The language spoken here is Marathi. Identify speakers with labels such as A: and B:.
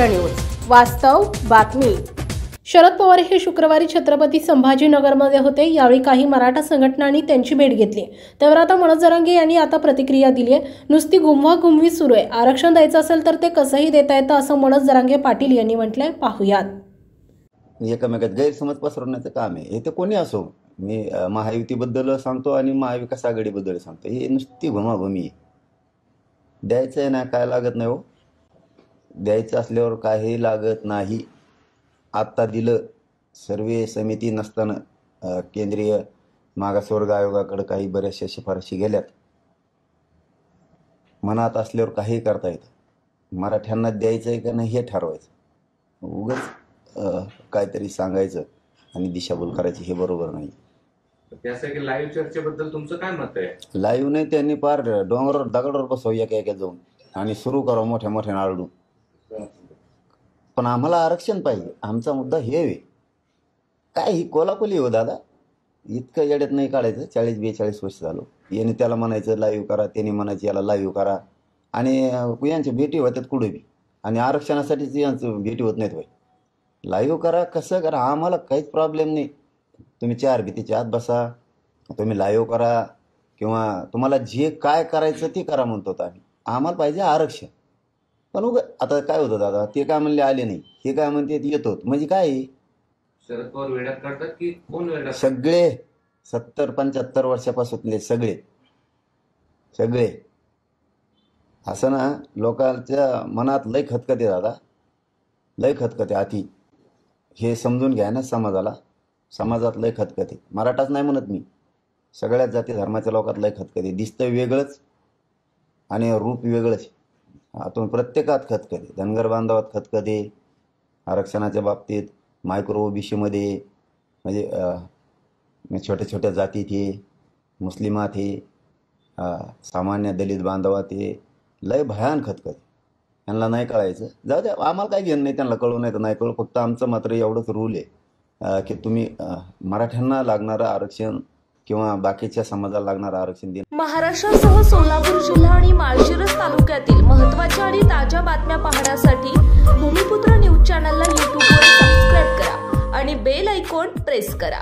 A: भूमिपुत्र न्यूज, वास्तव बातमी। शरद पवार हे शुक्रवारी छत्रपती संभाजीनगरमध्ये होते। यावेळी काही मराठा संघटनांनी त्यांची भेट घेतली। त्यावर आता मनोज जरांगे यांनी आता प्रतिक्रिया दिली आहे। नुसती घुमवाघुमवी सुरू आहे। आरक्षण द्यायचं असेल तर ते कसंही देता येतं असं मनोज जरांगे पाटील यांनी म्हटलंय। पाहूयात।
B: एकमेकात गैरसमज पसरवण्याचं काम आहे। हे ते कोणी असो, मी महायुतीबद्दल सांगतो आणि महाविकास आघाडीबद्दल सांगतो। हे नुसती घुमाघुमी द्यायचं आहे ना, काय लागत नाही हो। द्यायचं असल्यावर काही लागत नाही। आत्ता दिलं, सर्वे समिती नसताना केंद्रीय मागासवर्ग आयोगाकडे काही बऱ्याचशा शिफारशी गेल्यात। मनात असल्यावर काही करता येतं। मराठ्यांना द्यायचं आहे का नाही हे ठरवायचं। उगाच काहीतरी सांगायचं आणि दिशाभूल करायची हे बरोबर नाही।
C: त्यासाठी लाईव्ह चर्चेबद्दल तुमचं काय मत आहे? लाईव्ह
B: नाही, त्यांनी पार डोंगरावर दगडावर बसव एका जाऊन आणि सुरू करा मोठ्या मोठ्या आरडून। पण आम्हाला आरक्षण पाहिजे। आमचा मुद्दा हे आहे। काय ही कोलाकोली हो दादा, इतकं येड्यात नाही काढायचं। 40-42 वर्ष झालो। याने त्याला म्हणायचं लाईव्ह करा, त्याने म्हणायचं याला लाईव्ह करा, आणि यांच्या भेटी होत्यात कुठे बी, आणि आरक्षणासाठीच यांचं भेटी होत नाहीत भाई। लाईव्ह करा, कसं करा, आम्हाला काहीच प्रॉब्लेम नाही। तुम्ही 4 भिंतीच्या आत बसा, तुम्ही लाईव्ह करा, किंवा तुम्हाला जे काय करायचं ते करा म्हणतो आम्ही। आम्हाला पाहिजे आरक्षण। पण आता काय होतं दादा, ते काय म्हणले आले नाही, हे काय म्हणते येतो, म्हणजे काय
C: शरद पवार वेड्यात काढतात की कोण वेड्यात?
B: सगळे 70-75 वर्षापासूनले सगळे असं ना, लोकांच्या मनात लय खतखते दादा, लय खतखते अति। हे समजून घ्या ना समाजात लय खतखते। मराठाच नाही म्हणत मी, सगळ्याच जाती धर्माच्या लोकात लय खतखते। दिसतं वेगळंच आणि रूप वेगळंच। आतून प्रत्येकात खतखते। धनगर बांधवात खतखते आरक्षणाच्या बाबतीत, मायक्रो ओबीसीमध्ये, म्हणजे छोट्या छोट्या जातीत हे, मुस्लिमात हे, सामान्य दलित बांधवात हे लय भयान खतखते। त्यांना नाही कळायचं, जाऊ द्या, आम्हाला काही घेणं नाही, त्यांना कळू नाही तर नाही कळू। फक्त आमचं मात्र एवढंच रूल आहे की तुम्ही मराठ्यांना लागणारं आरक्षण किंवा बाकीच्या समाजाला लागणारं आरक्षण द्या।
D: महाराष्ट्रासह सोलापूर जिल्हा आणि माळशिरस तालुक्यातील महत्त्वाच्या आणि ताज्या बातम्या पाहण्यासाठी भूमिपुत्र न्यूज चॅनलला यूट्यूबवर सबस्क्राईब करा आणि बेल आयकॉन प्रेस करा।